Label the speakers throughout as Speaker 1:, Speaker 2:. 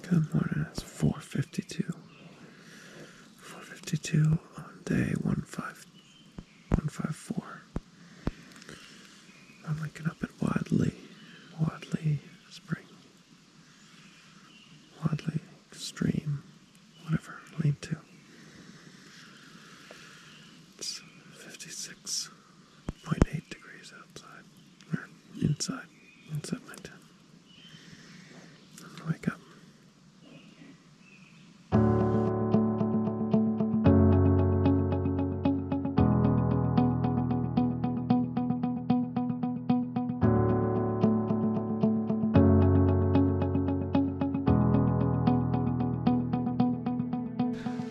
Speaker 1: Good morning, it's 4:52. 4:52 on day 154. I'm waking up at Wadley Spring. Wadley Stream, whatever, lean to. It's 56.8 degrees outside, or inside my tent. I'm gonna wake up.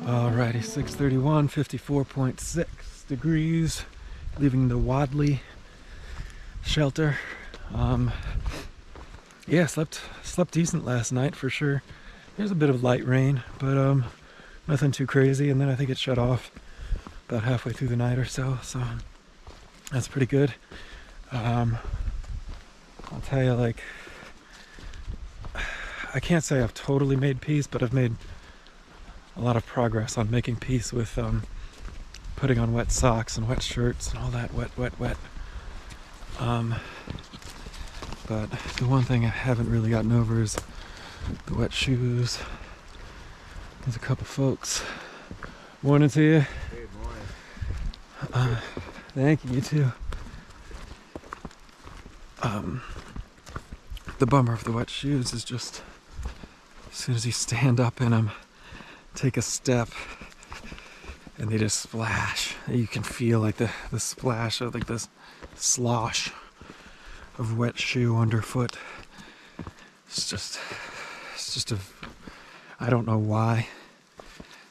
Speaker 1: Alrighty, 6:31, 54.6 degrees, leaving the Wadley shelter. Yeah, slept decent last night for sure. There's a bit of light rain, but nothing too crazy, and then I think it shut off about halfway through the night or so, so that's pretty good. I'll tell you, like, I can't say I've totally made peace, but I've made a lot of progress on making peace with putting on wet socks and wet shirts and all that wet. But the one thing I haven't really gotten over is the wet shoes. There's a couple folks. Morning to you.
Speaker 2: Good morning.
Speaker 1: Thank you, you too. The bummer of the wet shoes is just as soon as you stand up in them, take a step, and they just splash. You can feel like the splash of like this slosh of wet shoe underfoot. It's just I don't know why,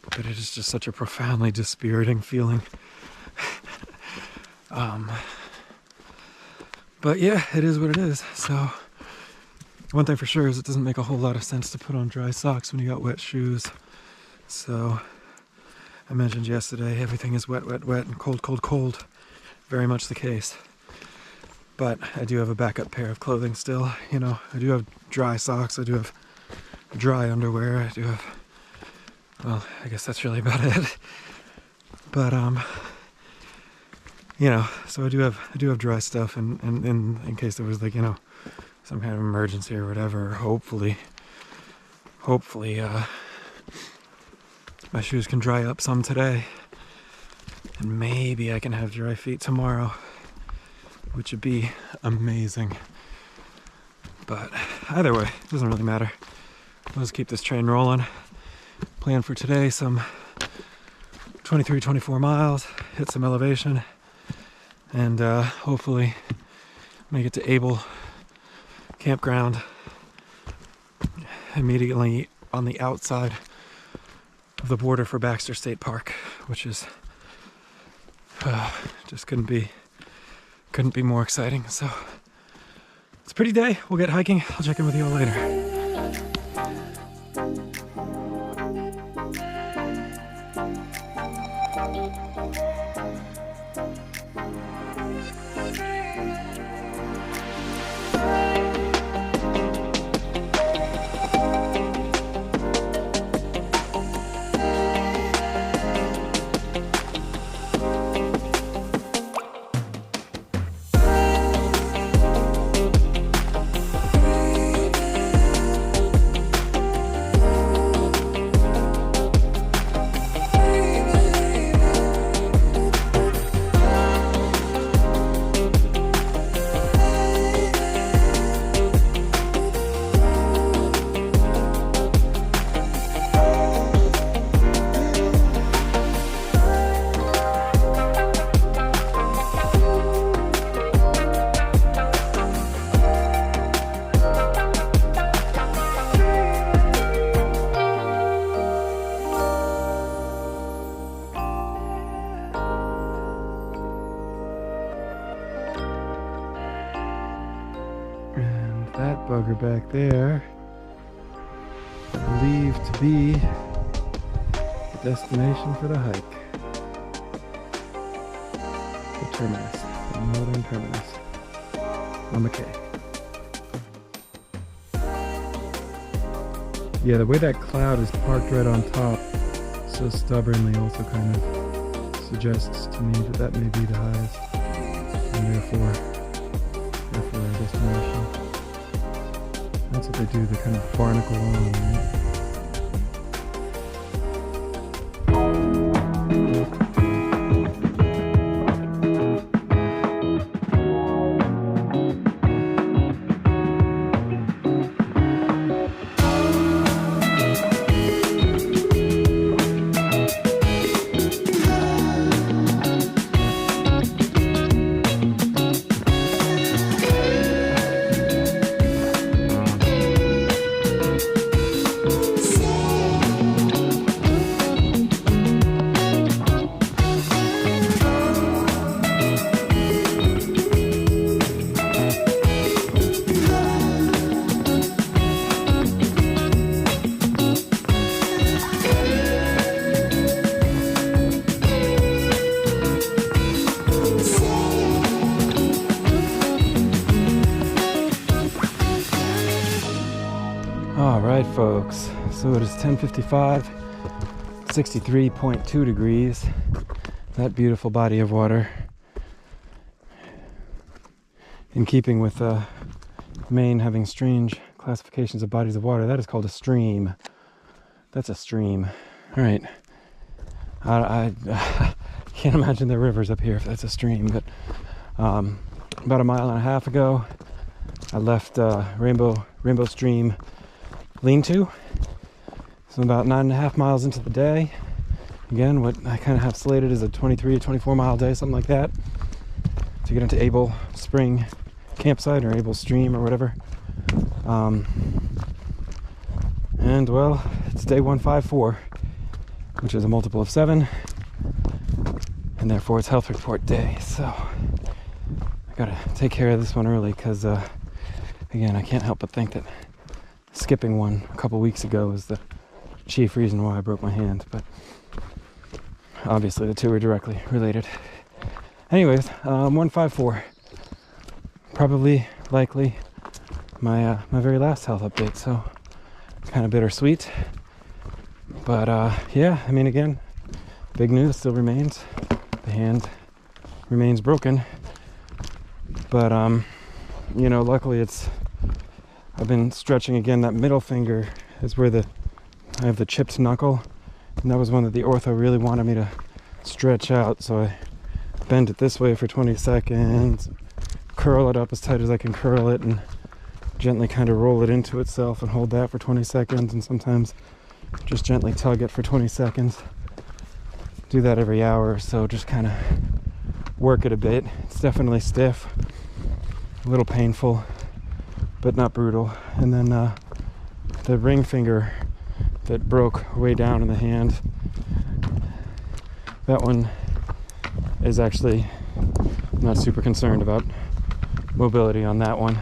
Speaker 1: but it is just such a profoundly dispiriting feeling. But yeah, it is what it is. So one thing for sure is it doesn't make a whole lot of sense to put on dry socks when you got wet shoes. So I mentioned yesterday, everything is wet, and cold. Very much the case. But I do have a backup pair of clothing still. You know, I do have dry socks. I do have dry underwear. I do have, well, I guess that's really about it. But you know, so I do have dry stuff, and in case there was, like, you know, some kind of emergency or whatever. Hopefully, my shoes can dry up some today, and maybe I can have dry feet tomorrow, which would be amazing. But either way, it doesn't really matter. Let's keep this train rolling. Plan for today, some 23-24 miles, hit some elevation, and hopefully make it to Able campground immediately on the outside of the border for Baxter State Park, which is just couldn't be more exciting. So it's a pretty day. We'll get hiking. I'll check in with you all later. That bugger back there, I believe to be the destination for the hike. The terminus, the northern terminus. Mama K. Yeah, the way that cloud is parked right on top so stubbornly also kind of suggests to me that that may be the highest, and therefore our destination. That's what they do, they kind of barnacle on, right? Alright folks, so it is 10:55, 63.2 degrees. That beautiful body of water, in keeping with Maine having strange classifications of bodies of water, that is called a stream. That's a stream. Alright, I can't imagine there are rivers up here if that's a stream, but about a mile and a half ago I left Rainbow Stream lean-to. So about 9.5 miles into the day. Again, what I kind of have slated is a 23 to 24 mile day, something like that, to get into Able Spring campsite or Able Stream or whatever. And well, it's day 154, which is a multiple of 7, and therefore it's health report day. So I gotta take care of this one early because again, I can't help but think that skipping one a couple weeks ago is the chief reason why I broke my hand, but obviously the two are directly related. Anyways, 154, probably likely my very last health update, so kind of bittersweet. But yeah, I mean, again, big news still remains. The hand remains broken, but you know, luckily I've been stretching again. That middle finger is where I have the chipped knuckle, and that was one that the ortho really wanted me to stretch out, so I bend it this way for 20 seconds, curl it up as tight as I can curl it, and gently kind of roll it into itself and hold that for 20 seconds, and sometimes just gently tug it for 20 seconds. Do that every hour or so, just kind of work it a bit. It's definitely stiff, a little painful, but not brutal. And then the ring finger that broke way down in the hand, that one is actually, I'm not super concerned about mobility on that one,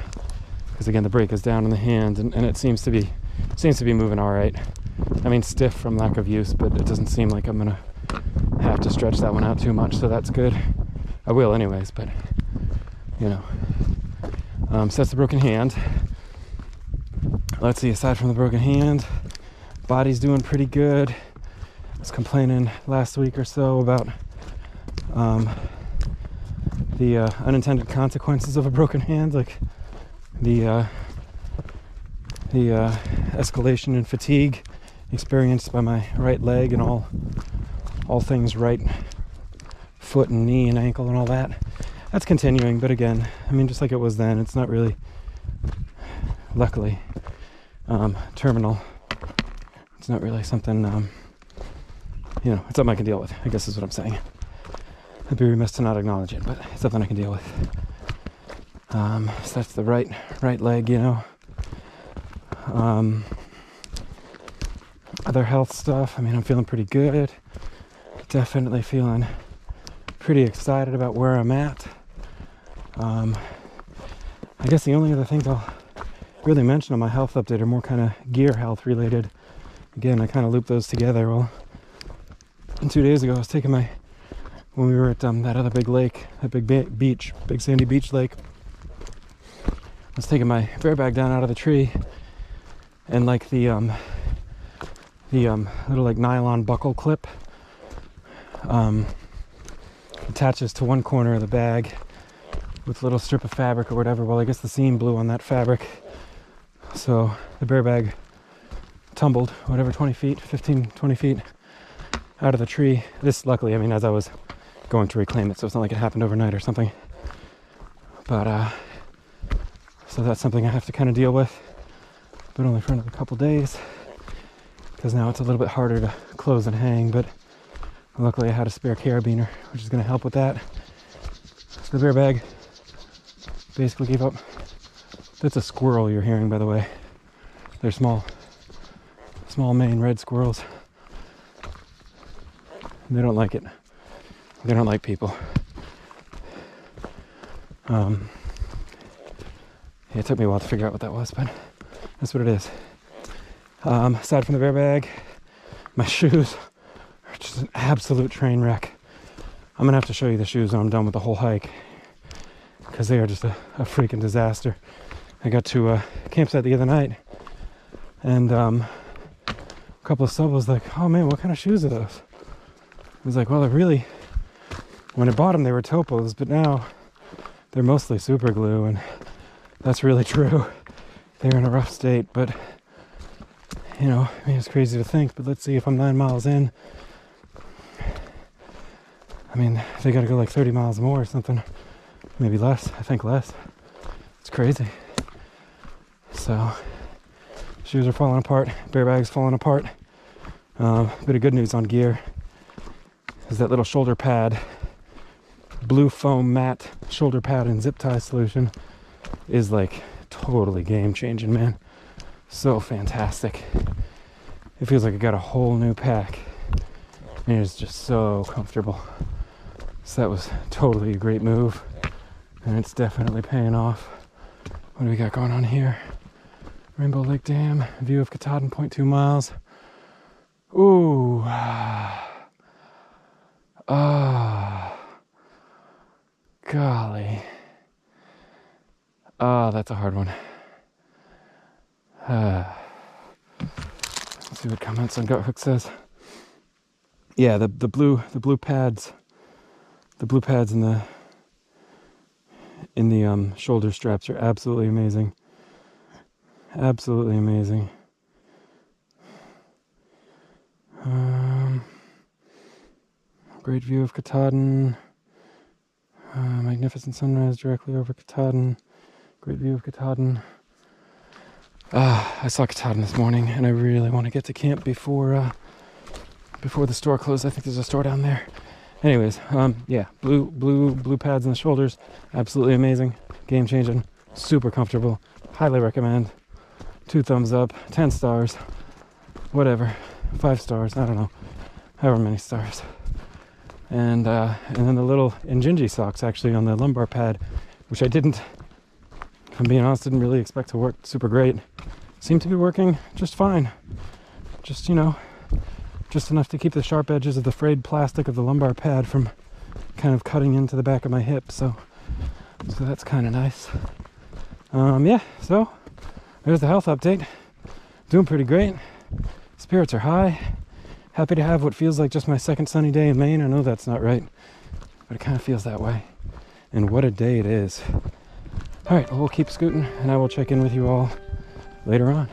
Speaker 1: because again, the break is down in the hand, and it seems to be moving all right. I mean, stiff from lack of use, but it doesn't seem like I'm gonna have to stretch that one out too much, so that's good. I will anyways, but you know. So that's the broken hand. Let's see, aside from the broken hand, body's doing pretty good. I was complaining last week or so about the unintended consequences of a broken hand, like the escalation in fatigue experienced by my right leg and all things right foot and knee and ankle and all that. That's continuing, but again, I mean, just like it was then, it's not really, luckily, terminal. It's not really something, you know, it's something I can deal with, I guess is what I'm saying. I'd be remiss to not acknowledge it, but it's something I can deal with. So that's the right leg, you know. Other health stuff, I mean, I'm feeling pretty good. Definitely feeling pretty excited about where I'm at. I guess the only other things I'll really mention on my health update are more kind of gear health related. Again, I kind of loop those together. Well, 2 days ago I was taking when we were at that other big lake, that big sandy beach lake, I was taking my bear bag down out of the tree, and like the the little like nylon buckle clip attaches to one corner of the bag with a little strip of fabric or whatever. Well, I guess the seam blew on that fabric, so the bear bag tumbled whatever 20 feet, 15, 20 feet out of the tree. This, luckily, I mean, as I was going to reclaim it, so it's not like it happened overnight or something. But so that's something I have to kind of deal with, but only for another couple days, because now it's a little bit harder to close and hang. But luckily I had a spare carabiner, which is going to help with that. So the bear bag basically gave up. That's a squirrel you're hearing, by the way. They're small Maine red squirrels. They don't like it. They don't like people. Yeah, it took me a while to figure out what that was, but that's what it is. Aside from the bear bag, my shoes are just an absolute train wreck. I'm gonna have to show you the shoes when I'm done with the whole hike, because they are just a freaking disaster. I got to a campsite the other night, and a couple of subs was like, "Oh man, what kind of shoes are those?" I was like, "Well, they're really, when I bought them, they were Topos, but now they're mostly super glue," and that's really true. They're in a rough state, but you know, I mean, it's crazy to think, but let's see, if I'm 9 miles in, I mean, they gotta go like 30 miles more or something, maybe less, I think less. It's crazy. So, shoes are falling apart, bear bag's falling apart. Bit of good news on gear is that little shoulder pad, blue foam matte shoulder pad and zip tie solution is like totally game changing, man. So fantastic. It feels like I got a whole new pack, and it's just so comfortable. So that was totally a great move, and it's definitely paying off. What do we got going on here? Rainbow Lake Dam, view of Katahdin, 0.2 miles. Ooh. Golly. That's a hard one. Let's see what comments on Gut Hook says. Yeah, the blue pads in the shoulder straps are absolutely amazing. Absolutely amazing. Great view of Katahdin. Magnificent sunrise directly over Katahdin. Great view of Katahdin. I saw Katahdin this morning, and I really want to get to camp before the store closed. I think there's a store down there. Anyways, yeah, blue pads on the shoulders, absolutely amazing, game changing, super comfortable, highly recommend. 2 thumbs up, 10 stars, whatever, 5 stars, I don't know, however many stars. And then the little Injinji socks actually on the lumbar pad, which I didn't, if I'm being honest, didn't really expect to work super great. Seemed to be working just fine. Just, you know, just enough to keep the sharp edges of the frayed plastic of the lumbar pad from kind of cutting into the back of my hip. So that's kind of nice. Yeah, so there's the health update. Doing pretty great. Spirits are high. Happy to have what feels like just my second sunny day in Maine. I know that's not right, but it kind of feels that way. And what a day it is. All right, well, we'll keep scooting, and I will check in with you all later on.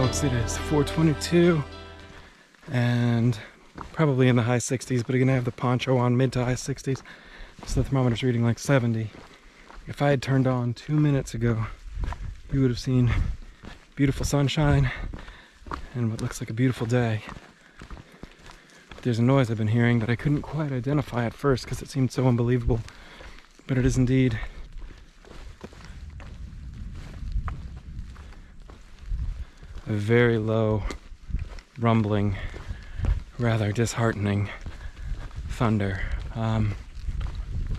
Speaker 1: folks, it is 4:22 and probably in the high 60s, but again I have the poncho on, mid to high 60s, so the thermometer's reading like 70. If I had turned on 2 minutes ago, you would have seen beautiful sunshine and what looks like a beautiful day. But there's a noise I've been hearing that I couldn't quite identify at first because it seemed so unbelievable, but it is indeed a very low, rumbling, rather disheartening thunder.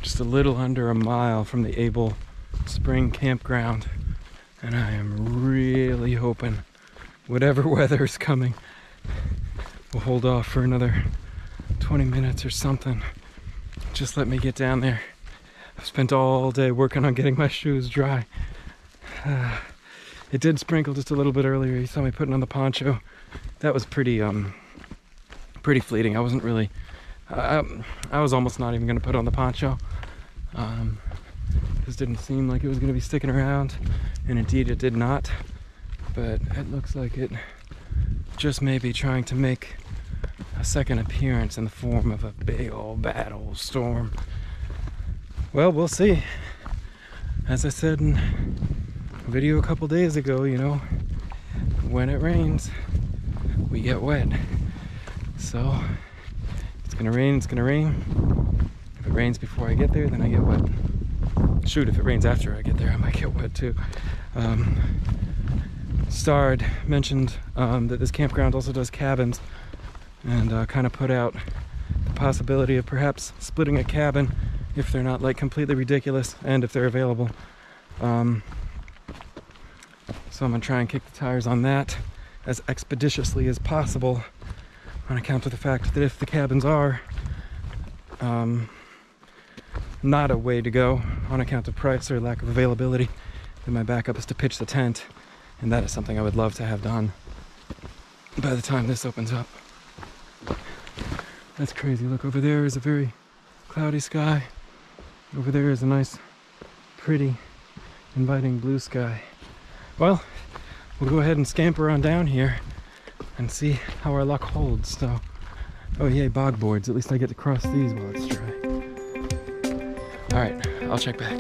Speaker 1: Just a little under a mile from the Able Spring Campground, and I am really hoping whatever weather is coming will hold off for another 20 minutes or something. Just let me get down there. I've spent all day working on getting my shoes dry. It did sprinkle just a little bit earlier. You saw me putting on the poncho. That was pretty fleeting. I wasn't really, I was almost not even gonna put on the poncho. This didn't seem like it was gonna be sticking around, and indeed it did not. But it looks like it just may be trying to make a second appearance in the form of a big old bad old storm. Well, we'll see. As I said in a video a couple days ago, you know, when it rains, we get wet. So it's gonna rain, it's gonna rain. If it rains before I get there, then I get wet. Shoot, if it rains after I get there, I might get wet too. Starred mentioned that this campground also does cabins, and kind of put out the possibility of perhaps splitting a cabin if they're not like completely ridiculous and if they're available. So I'm gonna try and kick the tires on that as expeditiously as possible, on account of the fact that if the cabins are not a way to go on account of price or lack of availability, then my backup is to pitch the tent, and that is something I would love to have done by the time this opens up. That's crazy. Look, over there is a very cloudy sky. Over there is a nice, pretty, inviting blue sky. Well, we'll go ahead and scamper on down here and see how our luck holds. So, oh yay, bog boards. At least I get to cross these while it's dry. All right, I'll check back.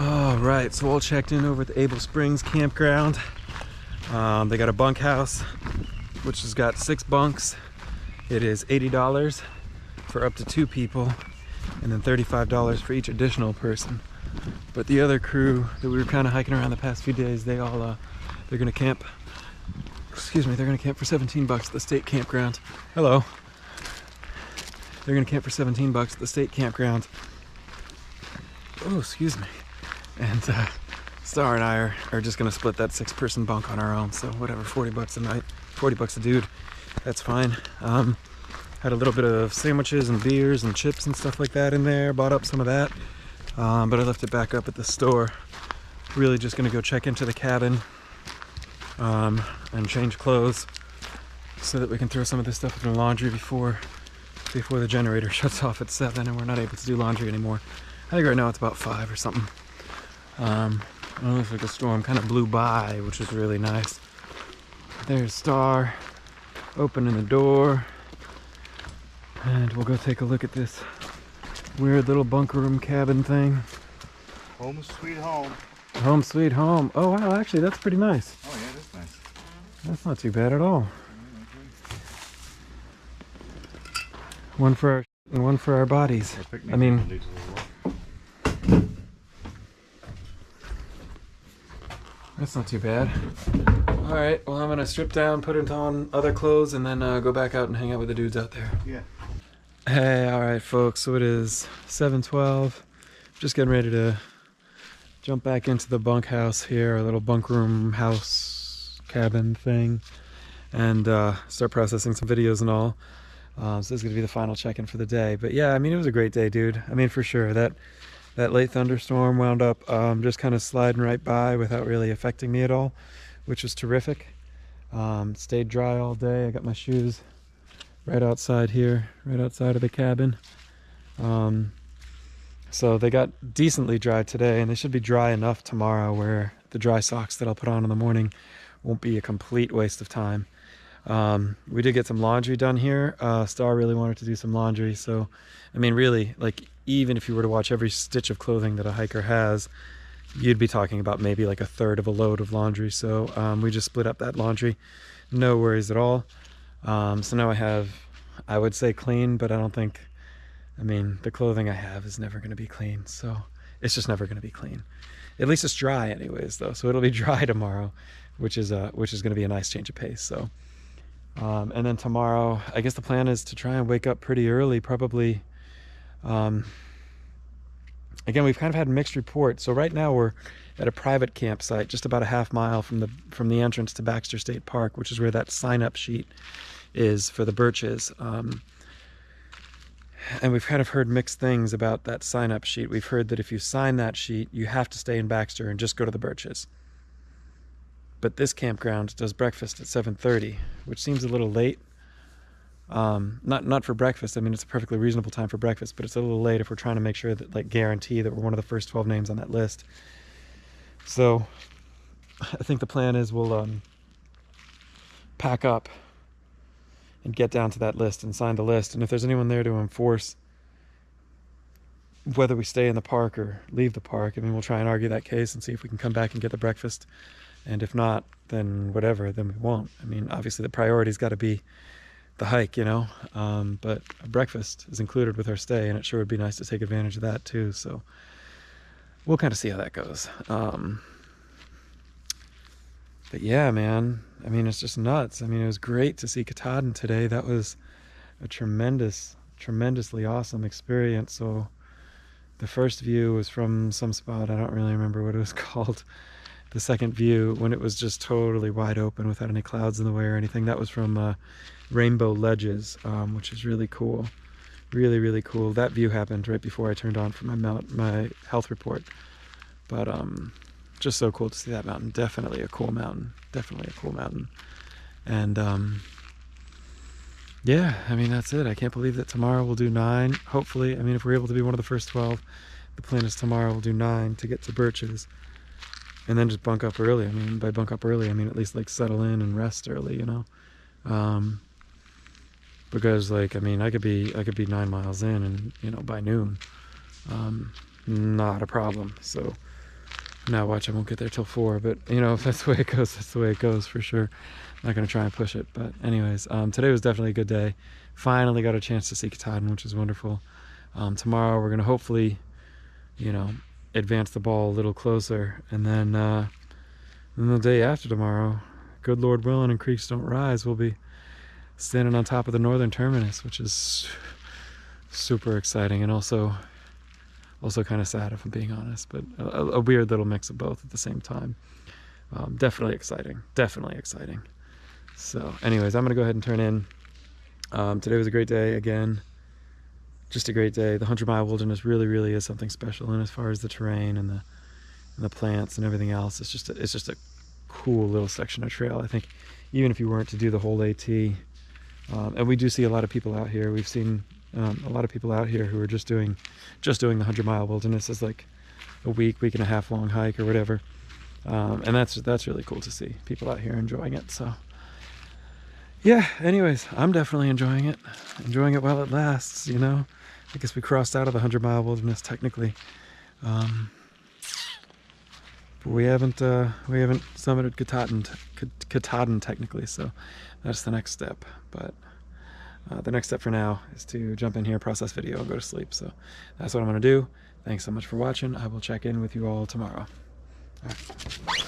Speaker 1: Alright, so all checked in over at the Able Springs campground. They got a bunkhouse, which has got 6 bunks. It is $80 for up to 2 people, and then $35 for each additional person. But the other crew that we were kind of hiking around the past few days, they all, they're gonna camp, they're gonna camp for 17 bucks at the state campground. Hello. They're gonna camp for 17 bucks at the state campground. Oh, excuse me. And Star and I are just gonna split that 6-person bunk on our own. So whatever, 40 bucks a night, 40 bucks a dude, that's fine. Had a little bit of sandwiches and beers and chips and stuff like that in there, bought up some of that. But I left it back up at the store. Really just gonna go check into the cabin and change clothes so that we can throw some of this stuff in the laundry before the generator shuts off at 7 and we're not able to do laundry anymore. I think right now it's about 5 or something. It looks like a storm kind of blew by, which is really nice. There's Star opening the door, and we'll go take a look at this weird little bunker room cabin thing.
Speaker 2: Home sweet home.
Speaker 1: Home sweet home. Oh wow, actually that's pretty nice.
Speaker 2: Oh yeah, that's nice.
Speaker 1: That's not too bad at all. One for our and one for our bodies. I mean, that's not too bad. All right, well I'm gonna strip down, put it on other clothes, and then go back out and hang out with the dudes out there.
Speaker 2: Yeah.
Speaker 1: Hey, alright folks, so it is 7:12. Just getting ready to jump back into the bunkhouse here, a little bunk room house cabin thing, and start processing some videos and all. So this is going to be the final check-in for the day. But yeah, I mean, it was a great day, dude. I mean, for sure. That late thunderstorm wound up just kind of sliding right by without really affecting me at all, which was terrific. Stayed dry all day. I got my shoes right outside here, right outside of the cabin. So they got decently dry today, and they should be dry enough tomorrow where the dry socks that I'll put on in the morning won't be a complete waste of time. We did get some laundry done here. Star really wanted to do some laundry, so I mean, really, like, even if you were to watch every stitch of clothing that a hiker has, you'd be talking about maybe like a third of a load of laundry. So we just split up that laundry. No worries at all. So now I have, I would say clean, but I mean, the clothing I have is never going to be clean. So it's just never going to be clean. At least it's dry anyways, though. So it'll be dry tomorrow, which is going to be a nice change of pace. So, and then tomorrow, I guess the plan is to try and wake up pretty early, probably. Again, we've kind of had mixed reports. So right now we're at a private campsite, just about a half mile from the entrance to Baxter State Park, which is where that sign-up sheet is for the birches. And we've kind of heard mixed things about that sign-up sheet. We've heard that if you sign that sheet, you have to stay in Baxter and just go to the birches. But this campground does breakfast at 7:30, which seems a little late. Not for breakfast. I mean, it's a perfectly reasonable time for breakfast, but it's a little late if we're trying to make sure that, like, guarantee that we're one of the first 12 names on that list. So I think the plan is we'll pack up and get down to that list and sign the list. And if there's anyone there to enforce whether we stay in the park or leave the park, I mean, we'll try and argue that case and see if we can come back and get the breakfast. And if not, then whatever, then we won't. I mean, obviously the priority's got to be the hike, you know, but breakfast is included with our stay, and it sure would be nice to take advantage of that too. So we'll kind of see how that goes. But yeah, man, I mean, it's just nuts. I mean, it was great to see Katahdin today. That was a tremendously awesome experience. So the first view was from some spot, I don't really remember what it was called. The second view, when it was just totally wide open without any clouds in the way or anything, that was from Rainbow Ledges, which is really cool. Really, really cool. That view happened right before I turned on for my health report. But just so cool to see that mountain. Definitely a cool mountain. Definitely a cool mountain. And yeah, I mean, that's it. I can't believe that tomorrow we'll do 9. Hopefully, I mean, if we're able to be one of the first 12, the plan is tomorrow we'll do 9 to get to Birches. And then just bunk up early. I mean, by bunk up early, I mean at least like settle in and rest early, you know. Because, like, I mean, I could be 9 miles in, and, you know, by noon, not a problem. So now watch, I won't get there till 4, but, you know, if that's the way it goes, that's the way it goes for sure. I'm not gonna try and push it. But anyways, today was definitely a good day. Finally got a chance to see Katahdin, which is wonderful. Tomorrow we're gonna hopefully, you know, advance the ball a little closer, and then the day after tomorrow, good Lord willing and creeks don't rise, we'll be standing on top of the northern terminus, which is super exciting, and also kind of sad, if I'm being honest, but a weird little mix of both at the same time. Definitely exciting. So anyways, I'm gonna go ahead and turn in. Today was a great day again. Just a great day. The 100-mile wilderness really is something special, and as far as the terrain and the plants and everything else, it's just a cool little section of trail. I think even if you weren't to do the whole AT, and we do see a lot of people out here. We've seen a lot of people out here who are just doing the 100-mile wilderness as like a week and a half long hike or whatever, and that's really cool to see people out here enjoying it. So yeah, anyways, I'm definitely enjoying it while it lasts, you know. I guess we crossed out of the 100-mile wilderness technically, but we haven't summited Katahdin technically, so that's the next step. But the next step for now is to jump in here, process video, and go to sleep. So that's what I'm gonna do. Thanks so much for watching. I will check in with you all tomorrow. All right.